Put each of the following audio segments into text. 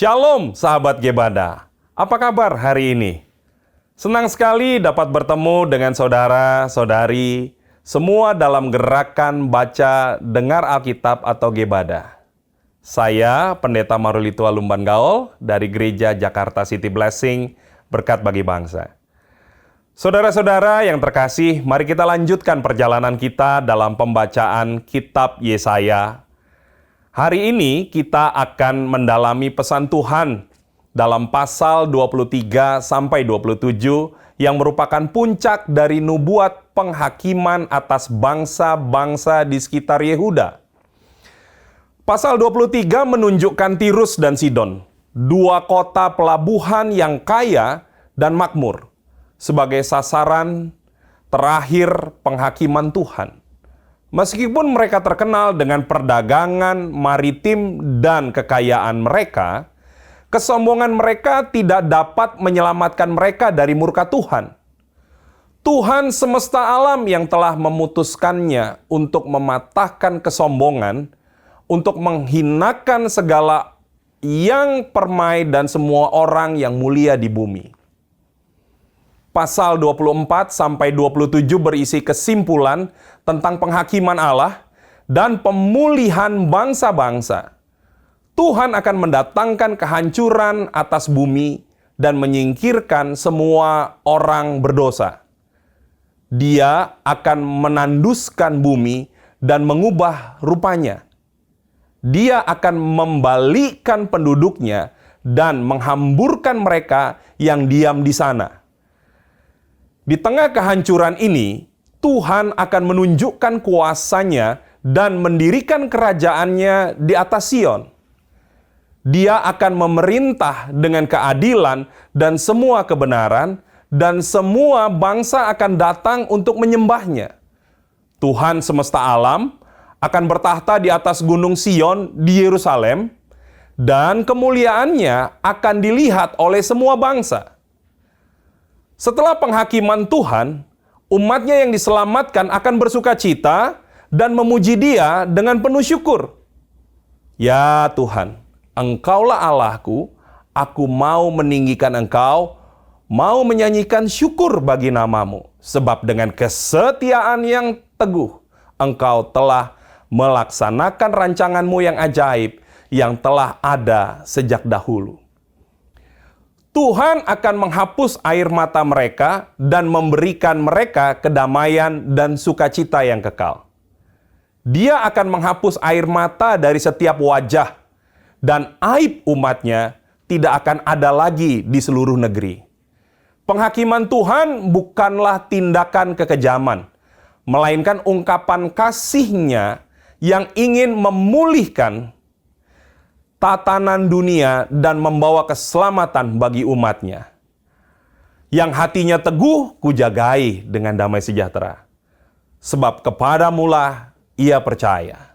Shalom sahabat Gebada, apa kabar hari ini? Senang sekali dapat bertemu dengan saudara-saudari, semua dalam gerakan baca dengar Alkitab atau Gebada. Saya Pendeta Marulitua Lumban Gaul dari Gereja Jakarta City Blessing, Berkat Bagi Bangsa. Saudara-saudara yang terkasih, mari kita lanjutkan perjalanan kita dalam pembacaan Kitab Yesaya. Hari ini kita akan mendalami pesan Tuhan dalam pasal 23 sampai 27 yang merupakan puncak dari nubuat penghakiman atas bangsa-bangsa di sekitar Yehuda. Pasal 23 menunjukkan Tirus dan Sidon, dua kota pelabuhan yang kaya dan makmur, sebagai sasaran terakhir penghakiman Tuhan. Meskipun mereka terkenal dengan perdagangan maritim dan kekayaan mereka, kesombongan mereka tidak dapat menyelamatkan mereka dari murka Tuhan. Tuhan semesta alam yang telah memutuskannya untuk mematahkan kesombongan, untuk menghinakan segala yang permai dan semua orang yang mulia di bumi. Pasal 24 sampai 27 berisi kesimpulan tentang penghakiman Allah dan pemulihan bangsa-bangsa. Tuhan akan mendatangkan kehancuran atas bumi dan menyingkirkan semua orang berdosa. Dia akan menanduskan bumi dan mengubah rupanya. Dia akan membalikkan penduduknya dan menghamburkan mereka yang diam di sana. Di tengah kehancuran ini, Tuhan akan menunjukkan kuasa-Nya dan mendirikan kerajaannya di atas Sion. Dia akan memerintah dengan keadilan dan semua kebenaran, dan semua bangsa akan datang untuk menyembahnya. Tuhan semesta alam akan bertahta di atas gunung Sion di Yerusalem, dan kemuliaannya akan dilihat oleh semua bangsa. Setelah penghakiman Tuhan, umat-Nya yang diselamatkan akan bersuka cita dan memuji Dia dengan penuh syukur. Ya Tuhan, Engkaulah Allahku, aku mau meninggikan Engkau, mau menyanyikan syukur bagi nama-Mu, sebab dengan kesetiaan yang teguh, Engkau telah melaksanakan rancangan-Mu yang ajaib, yang telah ada sejak dahulu. Tuhan akan menghapus air mata mereka dan memberikan mereka kedamaian dan sukacita yang kekal. Dia akan menghapus air mata dari setiap wajah, dan aib umat-Nya tidak akan ada lagi di seluruh negeri. Penghakiman Tuhan bukanlah tindakan kekejaman, melainkan ungkapan kasih-Nya yang ingin memulihkan tatanan dunia dan membawa keselamatan bagi umat-Nya. Yang hatinya teguh, kujagai dengan damai sejahtera. Sebab kepadamulah ia percaya.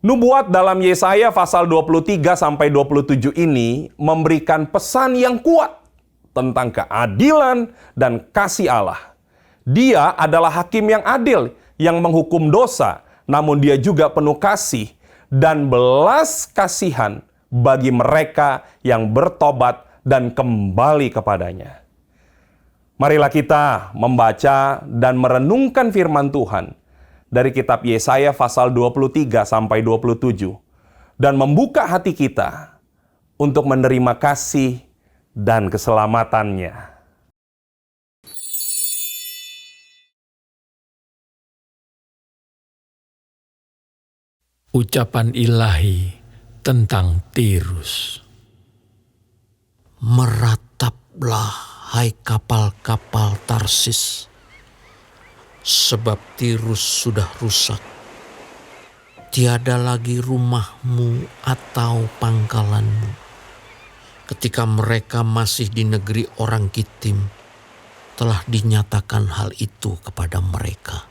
Nubuat dalam Yesaya pasal 23 sampai 27 ini memberikan pesan yang kuat tentang keadilan dan kasih Allah. Dia adalah hakim yang adil, yang menghukum dosa, namun Dia juga penuh kasih dan belas kasihan bagi mereka yang bertobat dan kembali kepadanya. Marilah kita membaca dan merenungkan firman Tuhan dari kitab Yesaya pasal 23 sampai 27 dan membuka hati kita untuk menerima kasih dan keselamatannya. Ucapan ilahi tentang Tirus. Merataplah, hai kapal-kapal Tarsis, sebab Tirus sudah rusak. Tiada lagi rumahmu atau pangkalanmu. Ketika mereka masih di negeri orang Kitim, telah dinyatakan hal itu kepada mereka.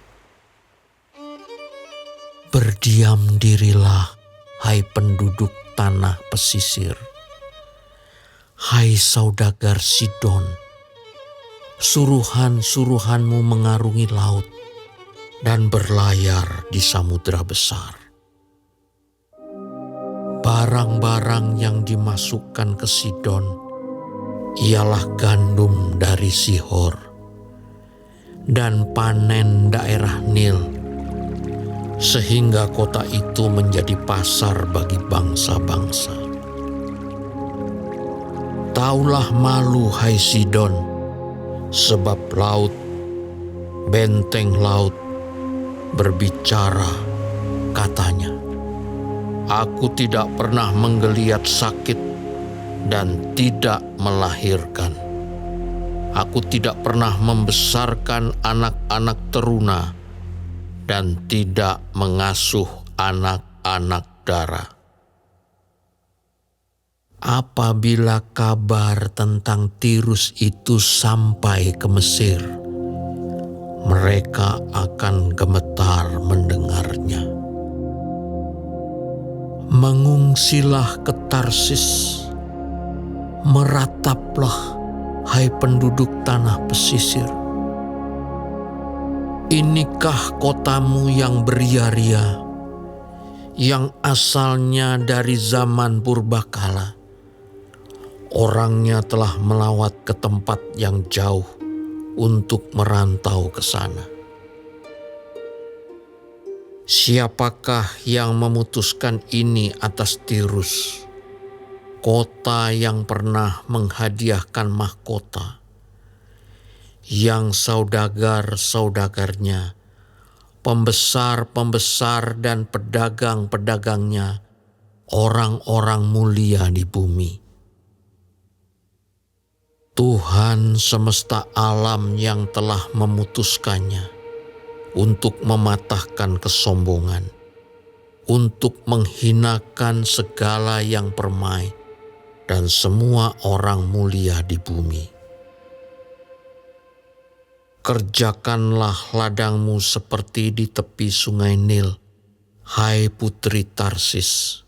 Berdiam dirilah, hai penduduk tanah pesisir. Hai saudagar Sidon, suruhan-suruhanmu mengarungi laut dan berlayar di samudera besar. Barang-barang yang dimasukkan ke Sidon ialah gandum dari Sihor dan panen daerah Nil, sehingga kota itu menjadi pasar bagi bangsa-bangsa. Taulah malu, hai Sidon, sebab laut, benteng laut, berbicara, katanya, "Aku tidak pernah menggeliat sakit dan tidak melahirkan. Aku tidak pernah membesarkan anak-anak teruna dan tidak mengasuh anak-anak dara." Apabila kabar tentang Tirus itu sampai ke Mesir, mereka akan gemetar mendengarnya. Mengungsilah ke Tarsis, merataplah, hai penduduk tanah pesisir. Inikah kotamu yang beria-ria, yang asalnya dari zaman purbakala? Orangnya telah melawat ke tempat yang jauh untuk merantau ke sana. Siapakah yang memutuskan ini atas Tirus, kota yang pernah menghadiahkan mahkota, yang saudagar-saudagarnya, pembesar-pembesar dan pedagang-pedagangnya, orang-orang mulia di bumi? Tuhan semesta alam yang telah memutuskannya untuk mematahkan kesombongan, untuk menghinakan segala yang permai dan semua orang mulia di bumi. Kerjakanlah ladangmu seperti di tepi sungai Nil, hai putri Tarsis.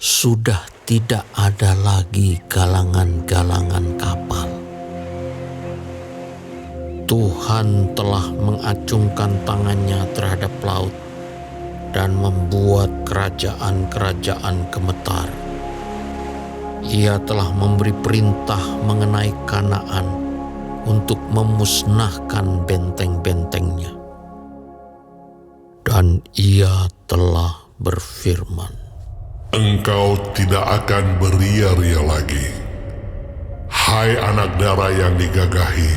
Sudah tidak ada lagi galangan-galangan kapal. Tuhan telah mengacungkan tangannya terhadap laut dan membuat kerajaan-kerajaan gemetar. Ia telah memberi perintah mengenai Kanaan untuk memusnahkan benteng-bentengnya. Dan ia telah berfirman, "Engkau tidak akan beria-ria lagi, hai anak dara yang digagahi,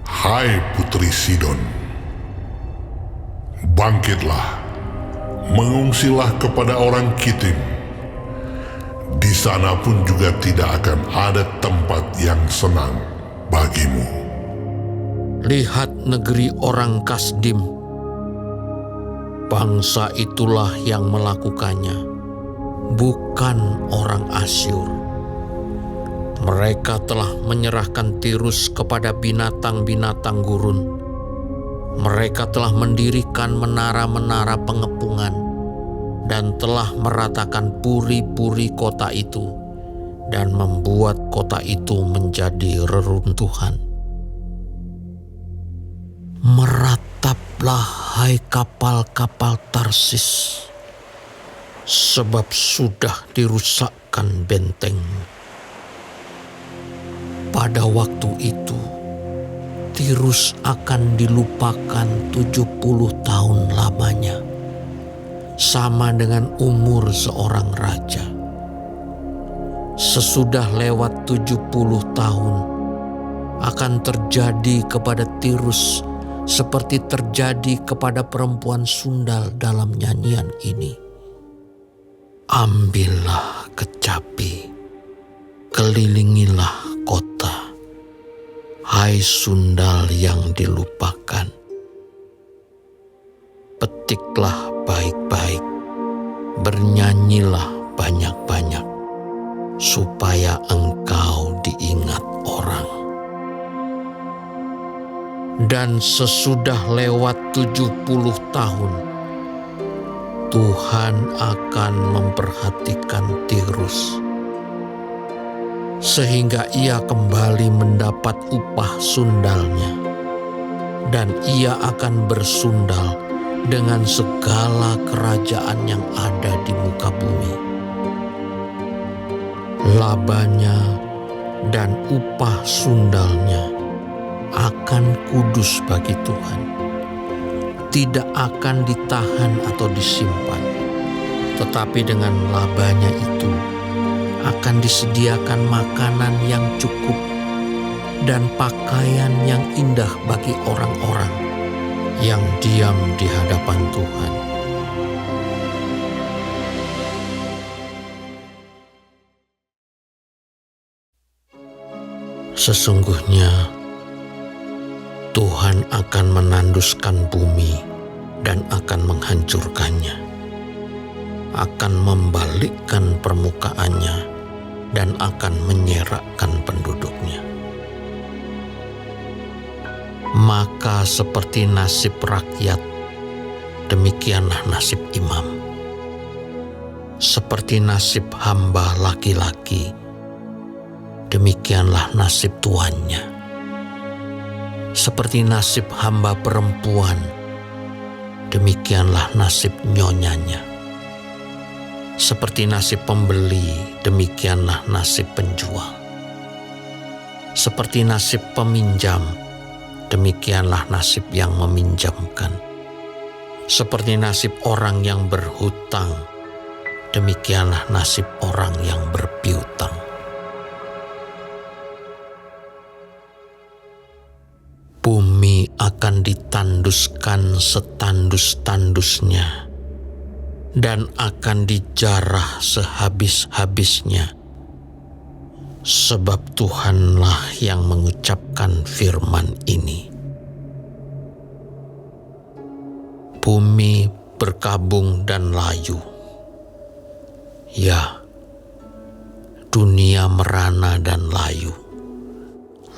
hai putri Sidon. Bangkitlah, mengungsilah kepada orang Kitim. Di sana pun juga tidak akan ada tempat yang senang bagimu." Lihat negeri orang Kasdim, bangsa itulah yang melakukannya, bukan orang Asyur. Mereka telah menyerahkan Tirus kepada binatang-binatang gurun. Mereka telah mendirikan menara-menara pengepungan dan telah meratakan puri-puri kota itu dan membuat kota itu menjadi reruntuhan. Merataplah, hai kapal-kapal Tarsis, sebab sudah dirusakkan benteng. Pada waktu itu, Tirus akan dilupakan 70 tahun lamanya, sama dengan umur seorang raja. Sesudah lewat 70 tahun, akan terjadi kepada Tirus seperti terjadi kepada perempuan sundal dalam nyanyian ini. Ambillah kecapi, kelilingilah kota, hai sundal yang dilupakan. Petiklah baik-baik, bernyanyilah banyak-banyak, supaya engkau diingat orang. Dan sesudah lewat 70 tahun, Tuhan akan memperhatikan Tirus, sehingga ia kembali mendapat upah sundalnya, dan ia akan bersundal dengan segala kerajaan yang ada di muka bumi. Labanya dan upah sundalnya akan kudus bagi Tuhan, tidak akan ditahan atau disimpan, tetapi dengan labanya itu akan disediakan makanan yang cukup dan pakaian yang indah bagi orang-orang yang diam di hadapan Tuhan. Sesungguhnya Tuhan akan menanduskan bumi dan akan menghancurkannya, akan membalikkan permukaannya dan akan menyerakkan penduduknya. Maka seperti nasib rakyat, demikianlah nasib imam. Seperti nasib hamba laki-laki, demikianlah nasib tuannya. Seperti nasib hamba perempuan, demikianlah nasib nyonyanya. Seperti nasib pembeli, demikianlah nasib penjual. Seperti nasib peminjam, demikianlah nasib yang meminjamkan. Seperti nasib orang yang berhutang, demikianlah nasib orang yang berpiutang. Bumi akan ditanduskan setandus-tandusnya dan akan dijarah sehabis-habisnya, sebab Tuhanlah yang mengucapkan firman ini. Bumi berkabung dan layu. Ya, dunia merana dan layu.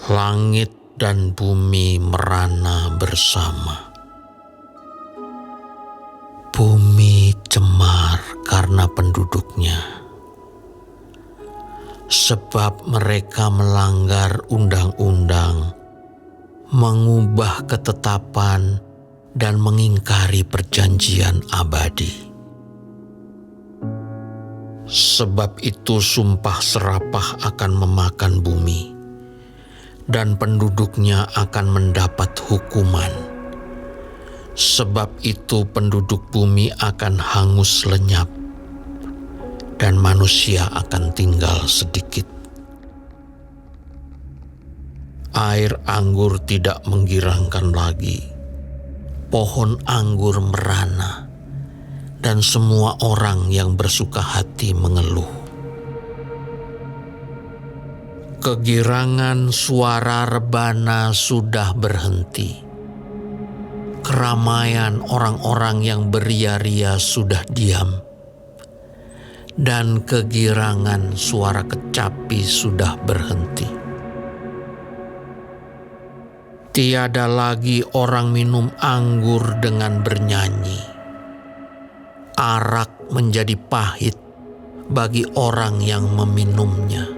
Langit dan bumi merana bersama. Bumi cemar karena penduduknya, sebab mereka melanggar undang-undang, mengubah ketetapan, dan mengingkari perjanjian abadi. Sebab itu sumpah serapah akan memakan bumi, dan penduduknya akan mendapat hukuman. Sebab itu penduduk bumi akan hangus lenyap, dan manusia akan tinggal sedikit. Air anggur tidak menggirangkan lagi, pohon anggur merana, dan semua orang yang bersuka hati mengeluh. Kegirangan suara rebana sudah berhenti. Keramaian orang-orang yang beria-ria sudah diam, dan kegirangan suara kecapi sudah berhenti. Tiada lagi orang minum anggur dengan bernyanyi. Arak menjadi pahit bagi orang yang meminumnya.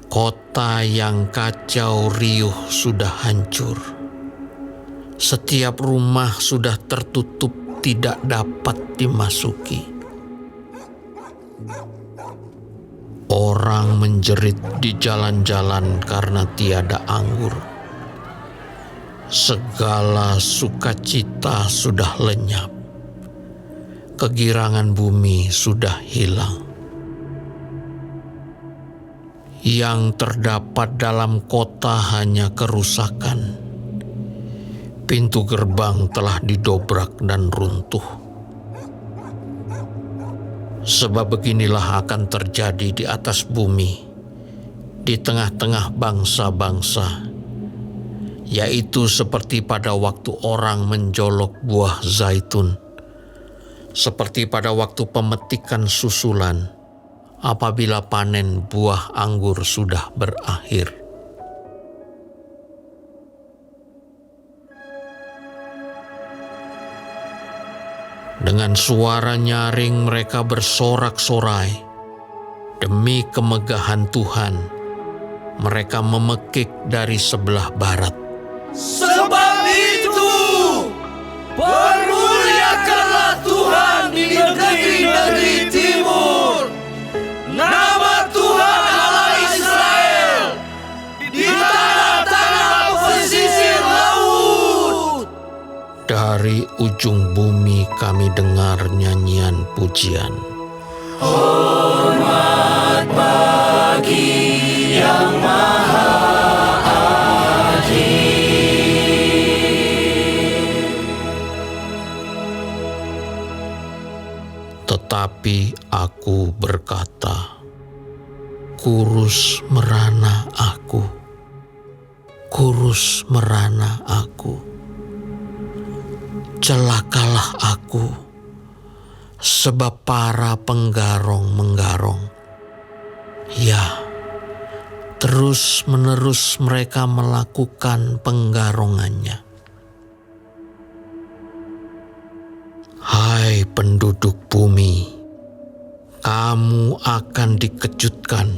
Kota yang kacau riuh sudah hancur. Setiap rumah sudah tertutup, tidak dapat dimasuki. Orang menjerit di jalan-jalan karena tiada anggur. Segala sukacita sudah lenyap. Kegirangan bumi sudah hilang. Yang terdapat dalam kota hanya kerusakan. Pintu gerbang telah didobrak dan runtuh. Sebab beginilah akan terjadi di atas bumi, di tengah-tengah bangsa-bangsa, yaitu seperti pada waktu orang menjolok buah zaitun, seperti pada waktu pemetikan susulan, apabila panen buah anggur sudah berakhir. Dengan suara nyaring mereka bersorak-sorai. Demi kemegahan Tuhan, mereka memekik dari sebelah barat. Sebab itu Permuliakanlah Tuhan di negeri-negeri timur. Nama Tuhan Allah Israel di tanah-tanah pesisir laut. Dari ujung bumi kami dengar nyanyian pujian. Hormat bagi Yang Maha Adil. Tetapi aku berkata, kurus merana aku, kurus merana aku. Celakalah aku, sebab para penggarong menggarong. Ya, terus-menerus mereka melakukan penggarongannya. Hai penduduk bumi, kamu akan dikejutkan,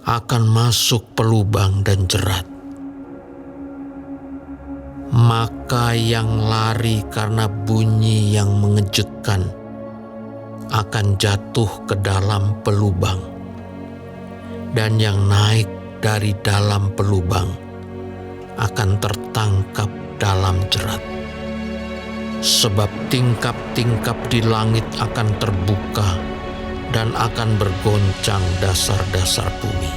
akan masuk pelubang dan jerat. Maka yang lari karena bunyi yang mengejutkan akan jatuh ke dalam pelubang, dan yang naik dari dalam pelubang akan tertangkap dalam jerat. Sebab tingkap-tingkap di langit akan terbuka dan akan bergoncang dasar-dasar bumi.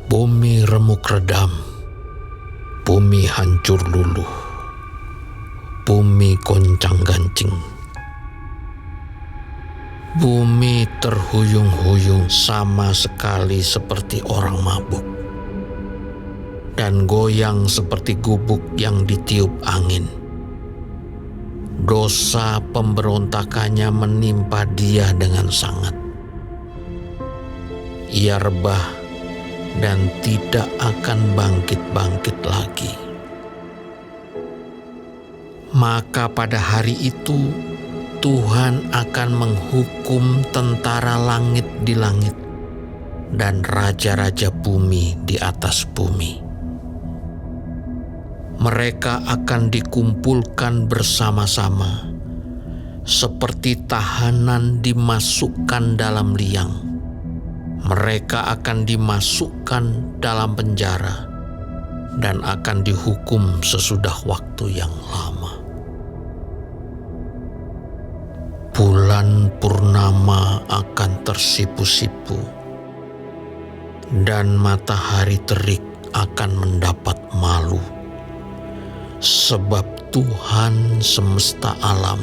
Bumi remuk redam, bumi hancur luluh, bumi goncang-gancing. Bumi terhuyung-huyung sama sekali seperti orang mabuk, dan goyang seperti gubuk yang ditiup angin. Dosa pemberontakannya menimpa dia dengan sangat. Ia rebah dan tidak akan bangkit-bangkit lagi. Maka pada hari itu Tuhan akan menghukum tentara langit di langit dan raja-raja bumi di atas bumi. Mereka akan dikumpulkan bersama-sama seperti tahanan dimasukkan dalam liang. Mereka akan dimasukkan dalam penjara dan akan dihukum sesudah waktu yang lama. Bulan purnama akan tersipu-sipu, dan matahari terik akan mendapat malu, sebab Tuhan semesta alam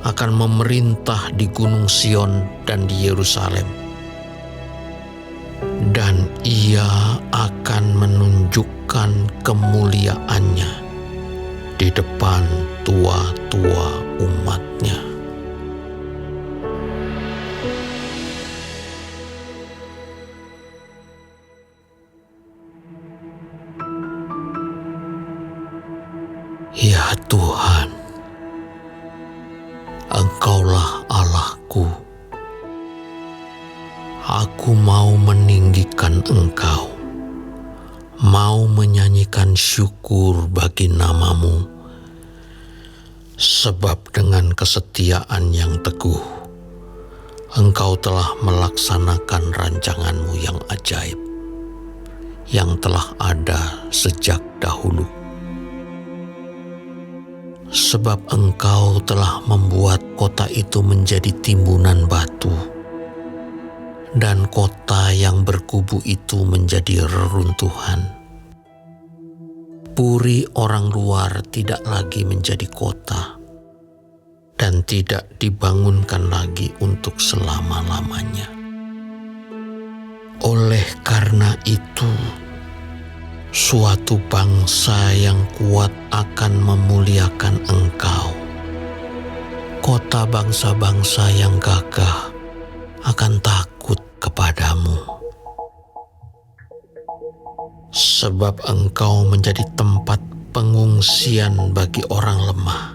akan memerintah di Gunung Sion dan di Yerusalem. Dan ia akan menunjukkan kemuliaannya di depan tua-tua umatnya. Ya Tuhan, Engkaulah Allahku. Aku mau meninggikan Engkau, mau menyanyikan syukur bagi nama-Mu, sebab dengan kesetiaan yang teguh, Engkau telah melaksanakan rancangan-Mu yang ajaib, yang telah ada sejak dahulu. Sebab Engkau telah membuat kota itu menjadi timbunan batu, dan kota yang berkubu itu menjadi reruntuhan. Puri orang luar tidak lagi menjadi kota, dan tidak dibangunkan lagi untuk selama-lamanya. Oleh karena itu, suatu bangsa yang kuat akan memuliakan Engkau. Kota bangsa-bangsa yang gagah akan takut kepadamu. Sebab Engkau menjadi tempat pengungsian bagi orang lemah,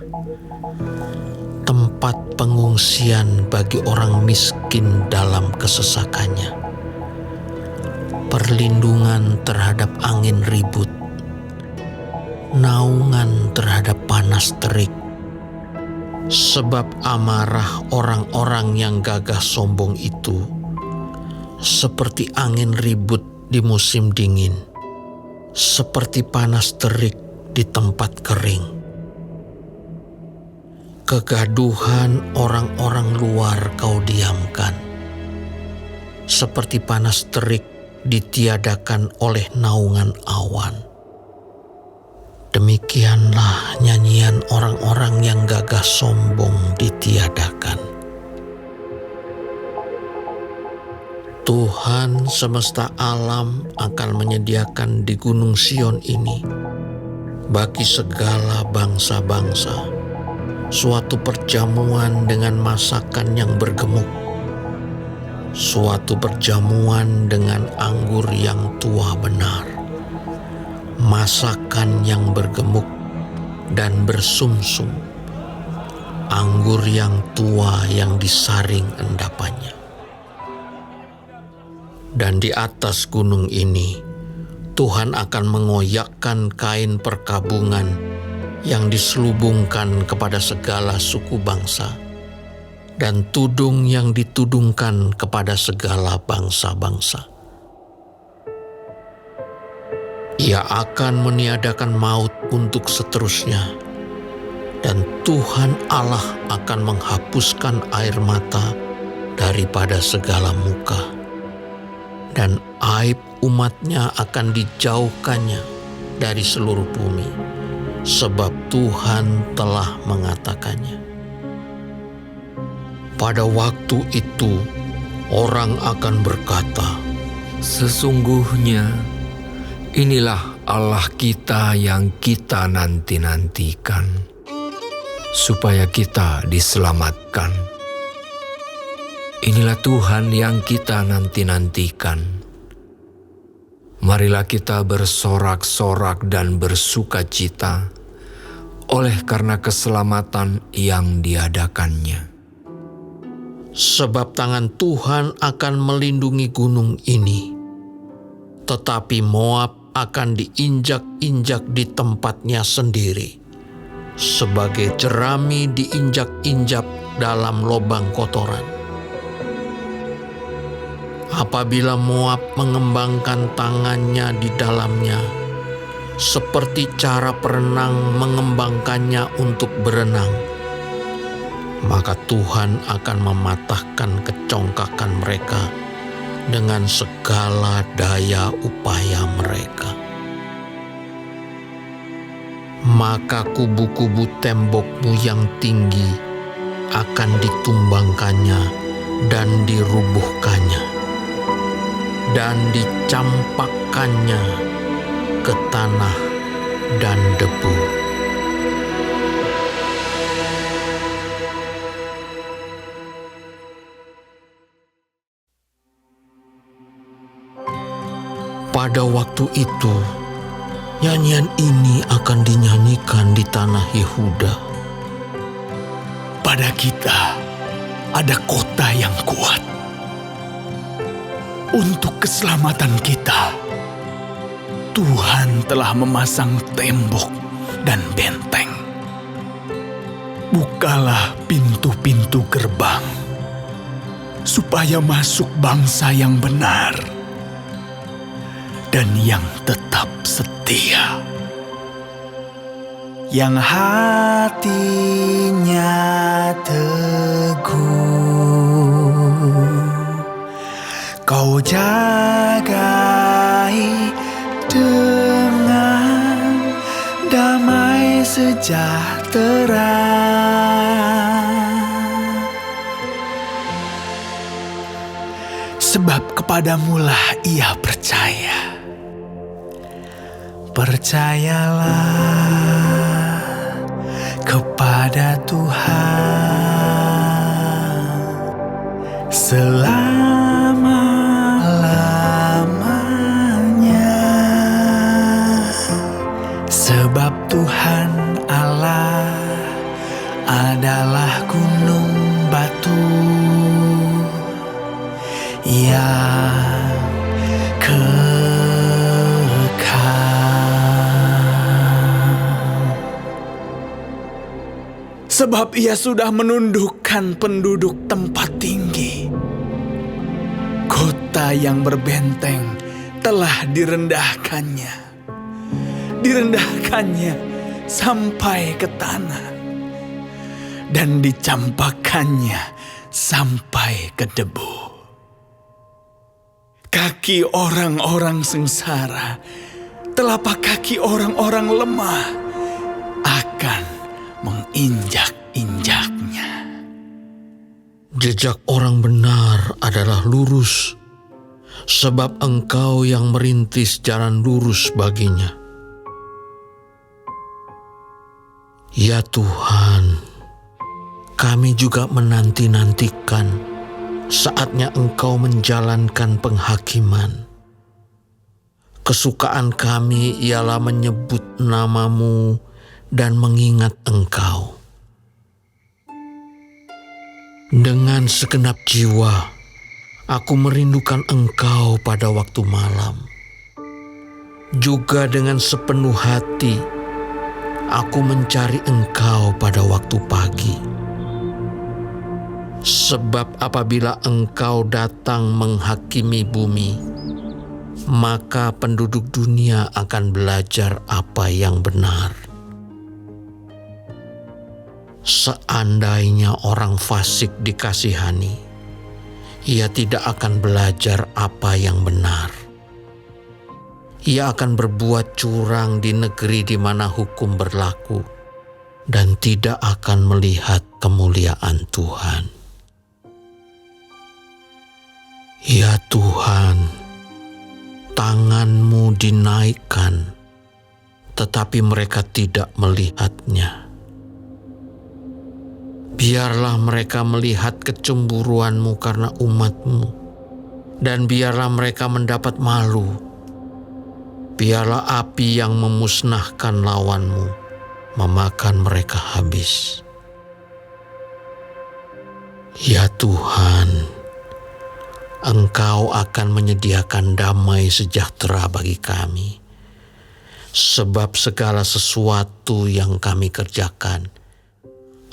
tempat pengungsian bagi orang miskin dalam kesesakannya, perlindungan terhadap angin ribut, naungan terhadap panas terik, sebab amarah orang-orang yang gagah sombong itu seperti angin ribut di musim dingin, seperti panas terik di tempat kering. Kegaduhan orang-orang luar kau diamkan, seperti panas terik ditiadakan oleh naungan awan. Demikianlah nyanyian orang-orang yang gagah sombong ditiadakan. Tuhan semesta alam akan menyediakan di Gunung Sion ini bagi segala bangsa-bangsa suatu perjamuan dengan masakan yang bergemuk, suatu perjamuan dengan anggur yang tua benar, masakan yang bergemuk dan bersumsum, anggur yang tua yang disaring endapannya. Dan di atas gunung ini, Tuhan akan mengoyakkan kain perkabungan yang diselubungkan kepada segala suku bangsa, dan tudung yang ditudungkan kepada segala bangsa-bangsa. Ia akan meniadakan maut untuk seterusnya, dan Tuhan Allah akan menghapuskan air mata daripada segala muka, dan aib umatnya akan dijauhkannya dari seluruh bumi, sebab Tuhan telah mengatakannya. Pada waktu itu, orang akan berkata, Sesungguhnya inilah Allah kita yang kita nanti-nantikan, supaya kita diselamatkan. Inilah Tuhan yang kita nanti-nantikan. Marilah kita bersorak-sorak dan bersukacita oleh karena keselamatan yang diadakannya. sebab tangan Tuhan akan melindungi gunung ini, tetapi Moab akan diinjak-injak di tempatnya sendiri, sebagai jerami diinjak-injak dalam lubang kotoran. Apabila Moab mengembangkan tangannya di dalamnya, seperti cara perenang mengembangkannya untuk berenang, maka Tuhan akan mematahkan kecongkakan mereka dengan segala daya upaya mereka. Maka kubu-kubu tembokmu yang tinggi akan ditumbangkannya dan dirubuhkannya, dan dicampakkannya ke tanah dan debu. Pada waktu itu, nyanyian ini akan dinyanyikan di tanah Yehuda. Pada kita ada kota yang kuat. Untuk keselamatan kita, Tuhan telah memasang tembok dan benteng. Bukalah pintu-pintu gerbang, supaya masuk bangsa yang benar dan yang tetap setia, yang hatinya teguh. Kau jagai dengan damai sejahtera. Sebab kepadamulah ia percaya. Percayalah kepada Tuhan selama-lamanya, sebab Tuhan Allah adalah gunung batu yang kekal. sebab ia sudah menundukkan penduduk tempat tinggi. Kota yang berbenteng telah direndahkannya sampai ke tanah, dan dicampakkannya sampai ke debu. Kaki orang-orang sengsara, telapak kaki orang-orang lemah akan menginjak-injaknya. Jejak orang benar adalah lurus, sebab Engkau yang merintis jalan lurus baginya. Ya Tuhan, kami juga menanti-nantikan saatnya Engkau menjalankan penghakiman. Kesukaan kami ialah menyebut nama-Mu dan mengingat Engkau. Dengan segenap jiwa, aku merindukan Engkau pada waktu malam. Juga dengan sepenuh hati, aku mencari Engkau pada waktu pagi. Sebab apabila Engkau datang menghakimi bumi, maka penduduk dunia akan belajar apa yang benar. Seandainya orang fasik dikasihani, ia tidak akan belajar apa yang benar. Ia akan berbuat curang di negeri di mana hukum berlaku dan tidak akan melihat kemuliaan Tuhan. Ya Tuhan, tangan-Mu dinaikkan, tetapi mereka tidak melihatnya. Biarlah mereka melihat kecemburuan-Mu karena umat-Mu, dan biarlah mereka mendapat malu. Biarlah api yang memusnahkan lawan-Mu memakan mereka habis. Ya Tuhan, Engkau akan menyediakan damai sejahtera bagi kami, sebab segala sesuatu yang kami kerjakan,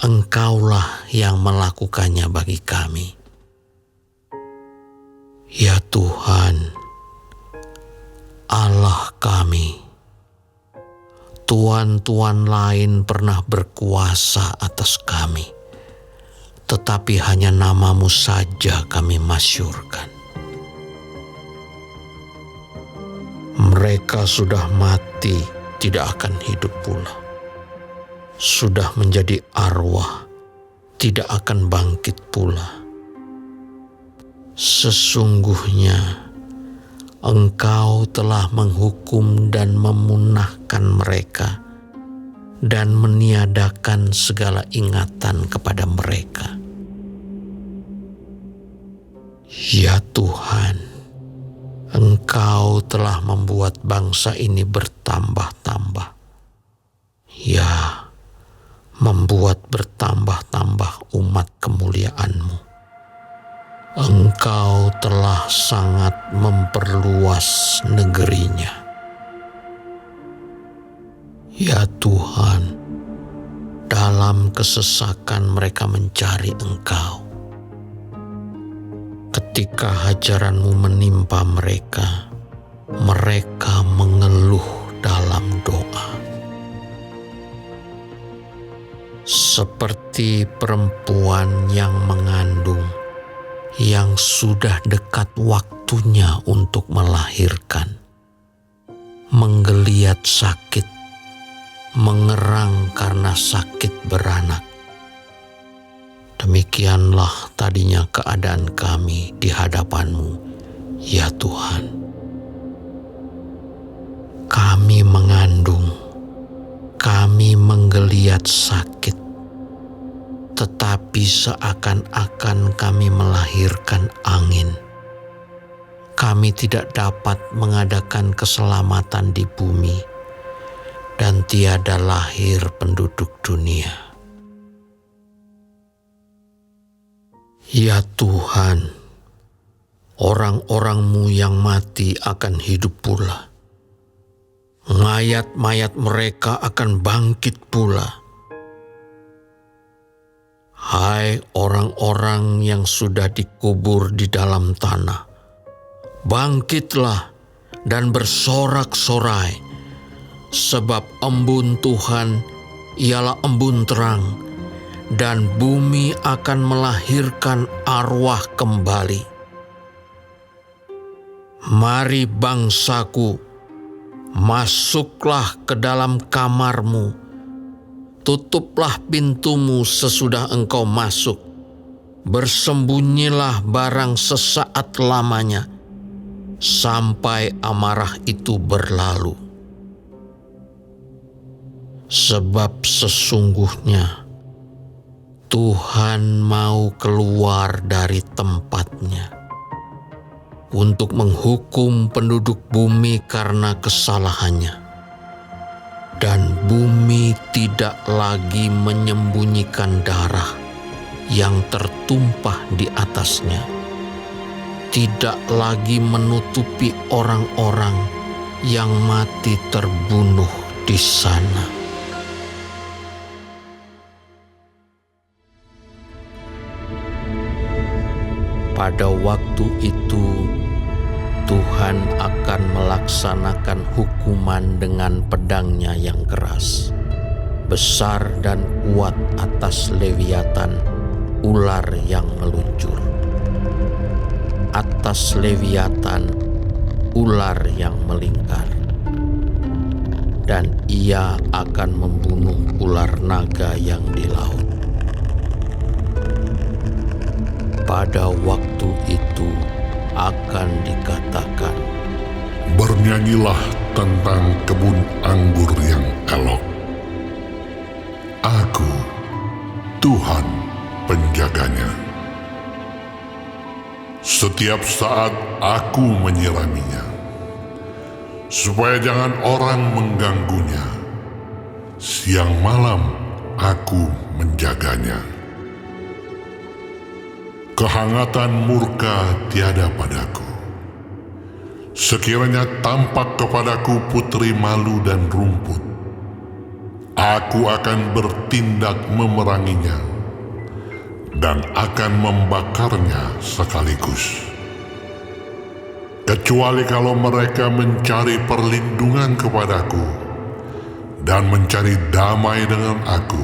Engkaulah yang melakukannya bagi kami. Ya Tuhan, Allah kami, tuan-tuan lain pernah berkuasa atas kami, tetapi hanya nama-Mu saja kami masyhurkan. Mereka sudah mati, tidak akan hidup pula. Sudah menjadi arwah, tidak akan bangkit pula. Sesungguhnya Engkau telah menghukum dan memunahkan mereka dan meniadakan segala ingatan kepada mereka. Ya Tuhan, Engkau telah membuat bangsa ini bertambah-tambah. Ya, membuat bertambah-tambah umat kemuliaan-Mu. Engkau telah sangat memperluas negerinya. Ya Tuhan, dalam kesesakan mereka mencari Engkau. Ketika hajaran-Mu menimpa mereka, mereka mengeluh dalam doa. Seperti perempuan yang mengandung, yang sudah dekat waktunya untuk melahirkan, menggeliat sakit, mengerang karena sakit beranak. Demikianlah tadinya keadaan kami di hadapan-Mu, ya Tuhan. Kami mengandung, kami menggeliat sakit, tetapi seakan-akan kami melahirkan angin. Kami tidak dapat mengadakan keselamatan di bumi, dan tiada lahir penduduk dunia. Ya Tuhan, orang-orang-Mu yang mati akan hidup pula. Mayat-mayat mereka akan bangkit pula. Hai orang-orang yang sudah dikubur di dalam tanah, bangkitlah dan bersorak-sorai, sebab embun Tuhan ialah embun terang, dan bumi akan melahirkan arwah kembali. Mari bangsaku, masuklah ke dalam kamarmu, tutuplah pintumu sesudah engkau masuk, bersembunyilah barang sesaat lamanya, sampai amarah itu berlalu. Sebab sesungguhnya Tuhan mau keluar dari tempatnya untuk menghukum penduduk bumi karena kesalahannya, dan bumi tidak lagi menyembunyikan darah yang tertumpah di atasnya, tidak lagi menutupi orang-orang yang mati terbunuh di sana. Pada waktu itu, Tuhan akan melaksanakan hukuman dengan pedangnya yang keras, besar dan kuat atas Leviatan, ular yang meluncur. Atas Leviatan, ular yang melingkar. Dan ia akan membunuh ular naga yang di laut. Pada waktu itu akan dikatakan, Bernyanyilah tentang kebun anggur yang elok. Aku, Tuhan penjaganya. Setiap saat aku menyiraminya, supaya jangan orang mengganggunya. Siang malam aku menjaganya. Kehangatan murka tiada padaku. Sekiranya tampak kepadaku putri malu dan rumput, aku akan bertindak memeranginya dan akan membakarnya sekaligus. Kecuali kalau mereka mencari perlindungan kepadaku dan mencari damai dengan aku,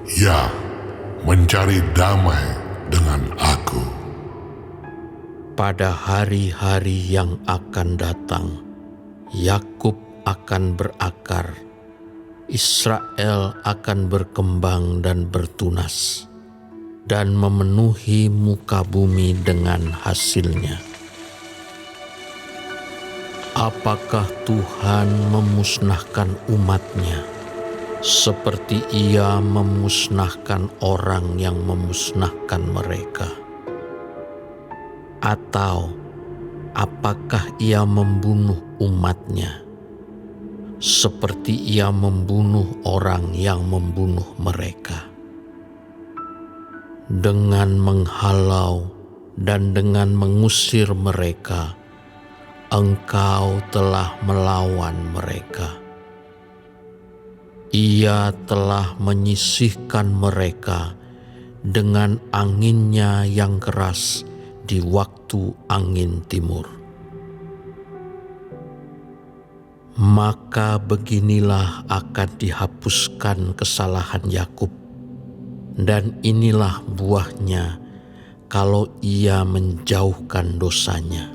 ya, mencari damai dengan aku. pada hari-hari yang akan datang, Yakub akan berakar, Israel akan berkembang dan bertunas, dan memenuhi muka bumi dengan hasilnya. Apakah Tuhan memusnahkan umat-Nya seperti Ia memusnahkan orang yang memusnahkan mereka? Atau apakah Ia membunuh umat-Nya seperti Ia membunuh orang yang membunuh mereka? Dengan menghalau dan dengan mengusir mereka, Engkau telah melawan mereka. Ia telah menyisihkan mereka dengan anginnya yang keras di waktu angin timur. Maka beginilah akan dihapuskan kesalahan Yakub, dan inilah buahnya kalau ia menjauhkan dosanya.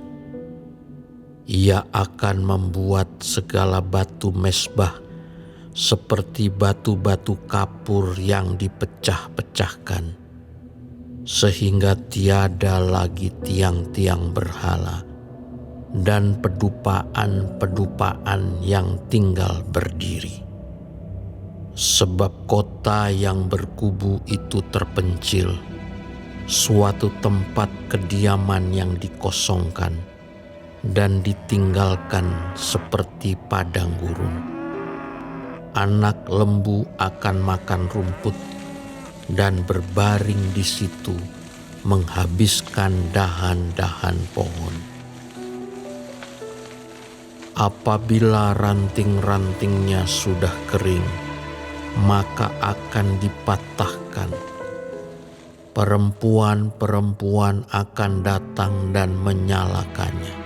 Ia akan membuat segala batu mesbah seperti batu-batu kapur yang dipecah-pecahkan, sehingga tiada lagi tiang-tiang berhala dan pedupaan-pedupaan yang tinggal berdiri. Sebab kota yang berkubu itu terpencil, suatu tempat kediaman yang dikosongkan dan ditinggalkan seperti padang gurun. Anak lembu akan makan rumput dan berbaring di situ, menghabiskan dahan-dahan pohon. Apabila ranting-rantingnya sudah kering, maka akan dipatahkan perempuan-perempuan akan datang dan menyalakannya.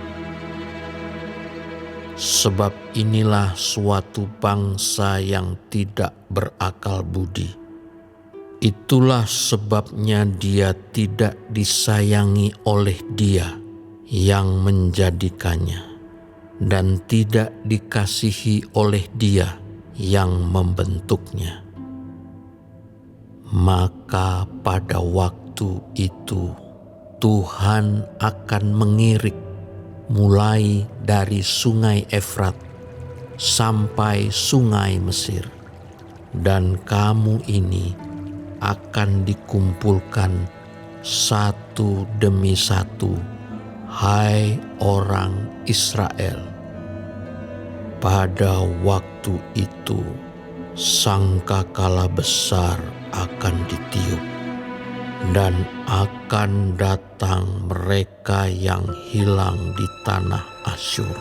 Sebab inilah suatu bangsa yang tidak berakal budi. Itulah sebabnya dia tidak disayangi oleh Dia yang menjadikannya, dan tidak dikasihi oleh Dia yang membentuknya. Maka pada waktu itu Tuhan akan mengirik mulai dari sungai Efrat sampai sungai Mesir, dan kamu ini akan dikumpulkan satu demi satu, hai orang Israel. Pada waktu itu sangkakala besar akan ditiup, dan akan datang mereka yang hilang di tanah Asyur,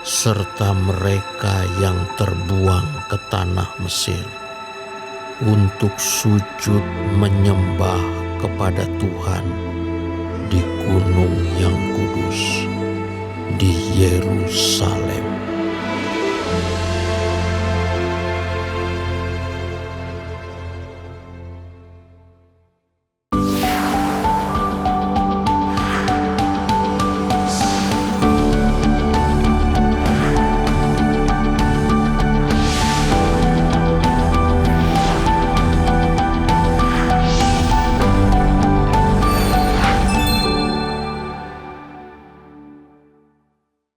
serta mereka yang terbuang ke tanah Mesir, untuk sujud menyembah kepada Tuhan di gunung yang kudus, di Yerusalem.